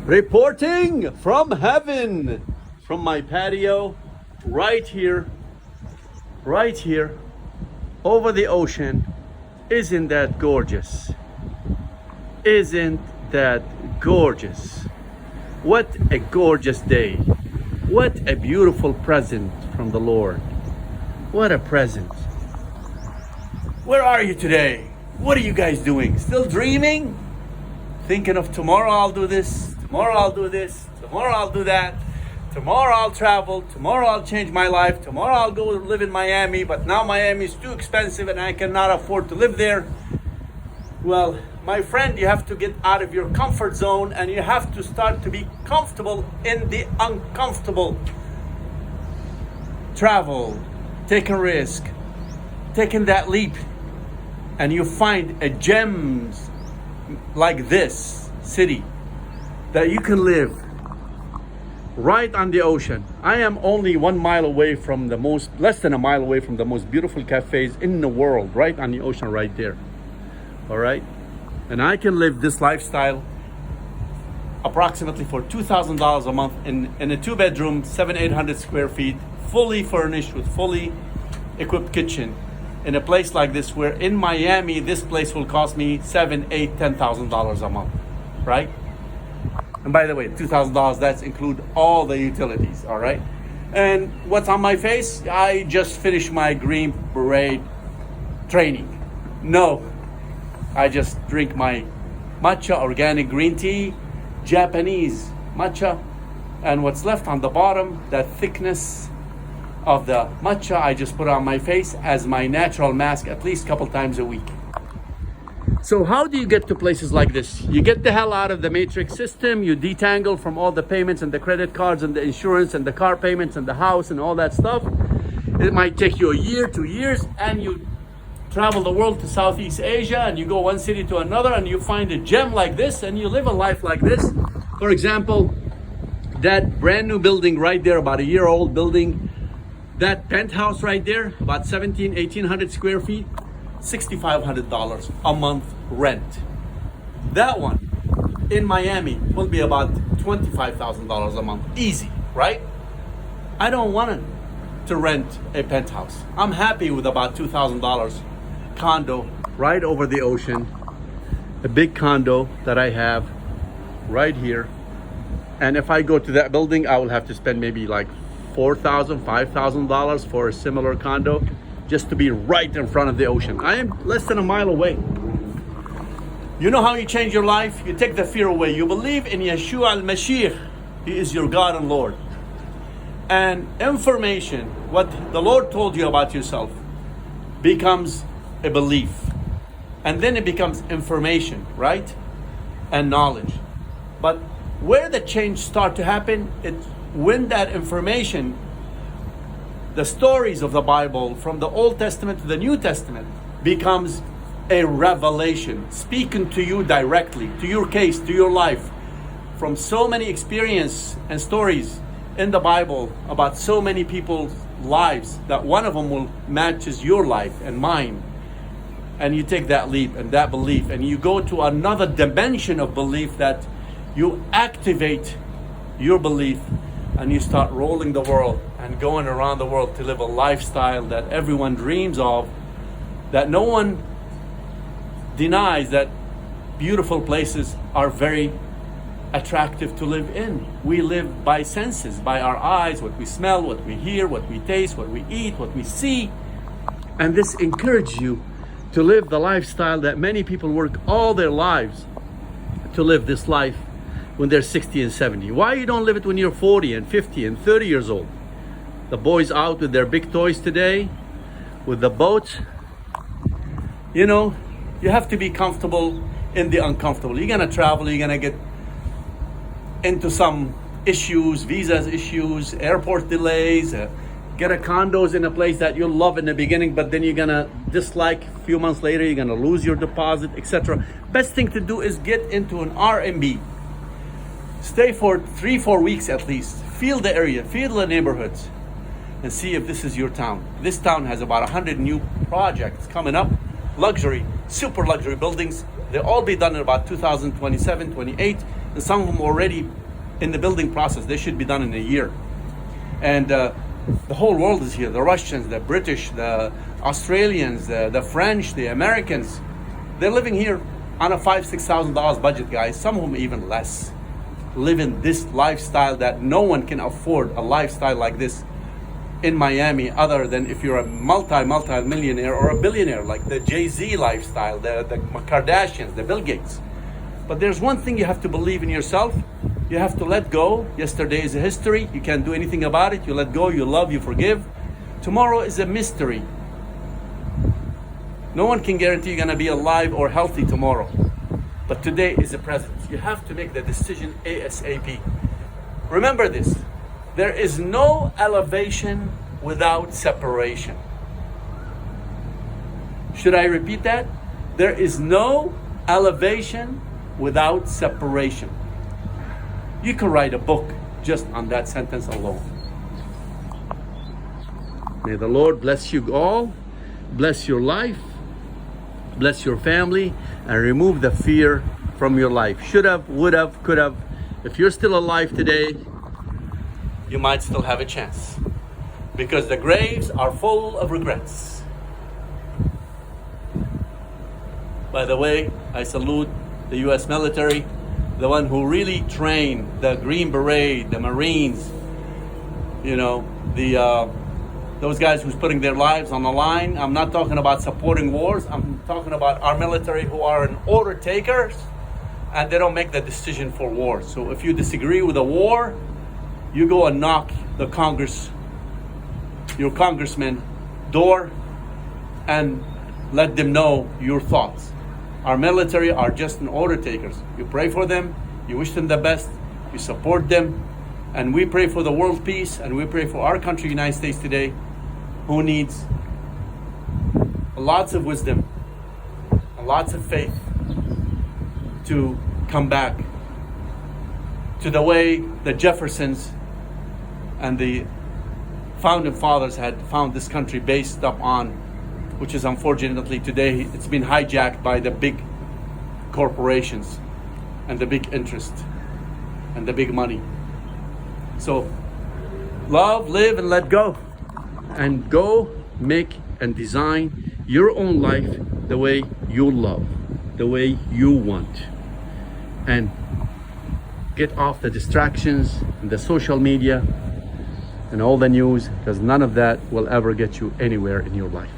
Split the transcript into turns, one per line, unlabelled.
Reporting from heaven, from my patio, right here, over the ocean. Isn't that gorgeous? Isn't that gorgeous? What a gorgeous day. What a beautiful present from the Lord. What a present. Where are you today? What are you guys doing? Still dreaming? Thinking of tomorrow I'll do this, tomorrow I'll do this, tomorrow I'll do that, tomorrow I'll travel, tomorrow I'll change my life, tomorrow I'll go live in Miami, but now Miami is too expensive and I cannot afford to live there. Well, my friend, you have to get out of your comfort zone and you have to start to be comfortable in the uncomfortable. Travel, take a risk, taking that leap, and you find a gems like this city that you can live right on the ocean. I am only 1 mile away from less than a mile away from the most beautiful cafes in the world, right on the ocean right there. All right. And I can live this lifestyle approximately for $2,000 a month in a 2-bedroom, 800 square feet, fully furnished with fully equipped kitchen, in a place like this, where in Miami, this place will cost me $7,000, $8,000, $10,000 a month, right? And by the way, $2,000, that's include all the utilities, all right? And what's on my face? I just finished my Green Beret training. No, I just drink my matcha organic green tea, Japanese matcha, and what's left on the bottom, that thickness of the matcha, I just put on my face as my natural mask at least a couple times a week. So how do you get to places like this? You get the hell out of the matrix system, you detangle from all the payments and the credit cards and the insurance and the car payments and the house and all that stuff. It might take you a year, 2 years, and you travel the world to Southeast Asia and you go one city to another and you find a gem like this and you live a life like this. For example, that brand new building right there, about a year old building, that penthouse right there, about 1,800 square feet, $6,500 a month rent. That one in Miami will be about $25,000 a month, easy, right? I don't want to rent a penthouse. I'm happy with about $2,000 condo right over the ocean, a big condo that I have right here. And if I go to that building, I will have to spend maybe like $4,000, $5,000 for a similar condo just to be right in front of the ocean. I am less than a mile away. You know how you change your life? You take the fear away. You believe in Yeshua al-Mashiach. He is your God and Lord. And information, what the Lord told you about yourself, becomes a belief. And then it becomes information, right? And knowledge. But where the change start to happen, it's when that information, the stories of the Bible from the Old Testament to the New Testament, becomes a revelation, speaking to you directly, to your case, to your life, from so many experiences and stories in the Bible about so many people's lives, that one of them will matches your life and mine. And you take that leap and that belief and you go to another dimension of belief, that you activate your belief and you start rolling the world and going around the world to live a lifestyle that everyone dreams of, that no one denies that beautiful places are very attractive to live in. We live by senses, by our eyes, what we smell, what we hear, what we taste, what we eat, what we see. And this encourages you to live the lifestyle that many people work all their lives to live this life when they're 60 and 70. Why you don't live it when you're 40 and 50 and 30 years old? The boys out with their big toys today, with the boats. You know, you have to be comfortable in the uncomfortable. You're gonna travel, you're gonna get into some issues, visas issues, airport delays, get a condos in a place that you'll love in the beginning, but then you're gonna dislike a few months later, you're gonna lose your deposit, etc. Best thing to do is get into an R&B. Stay for 3-4 weeks at least. Feel the area, feel the neighborhoods, and see if this is your town. This town has about 100 new projects coming up. Luxury, super luxury buildings. They'll all be done in about 2027, 28. and some of them already in the building process. They should be done in a year. And the whole world is here. The Russians, the British, the Australians, the French, the Americans. They're living here on a $5,000-6,000 budget, guys. Some of them even less. Living this lifestyle that no one can afford a lifestyle like this in Miami, other than if you're a multi-millionaire or a billionaire, like the Jay-Z lifestyle, the Kardashians, the Bill Gates. But there's one thing you have to believe in yourself. You have to let go. Yesterday is a history. You can't do anything about it. You let go, you love, you forgive. Tomorrow is a mystery. No one can guarantee you're gonna be alive or healthy tomorrow. But today is the present. You have to make the decision ASAP. Remember this. There is no elevation without separation. Should I repeat that? There is no elevation without separation. You could write a book just on that sentence alone. May the Lord bless you all, bless your life, bless your family, and remove the fear from your life. Should have, would have, could have. If you're still alive today, you might still have a chance, because the graves are full of regrets. By the way, I salute the US military, the one who really trained the Green Beret, the Marines, you know, those guys who's putting their lives on the line. I'm not talking about supporting wars. I'm talking about our military who are an order takers, and they don't make the decision for war. So if you disagree with a war, you go and knock the your congressman door and let them know your thoughts. Our military are just an order takers. You pray for them, you wish them the best, you support them, and we pray for the world peace, and we pray for our country, United States today, who needs lots of wisdom and lots of faith to come back to the way the Jeffersons and the founding fathers had found this country based up on, which is unfortunately today it's been hijacked by the big corporations and the big interest and the big money. So love, live, and let go, and go make and design your own life the way you love, the way you want, and get off the distractions and the social media and all the news, because none of that will ever get you anywhere in your life.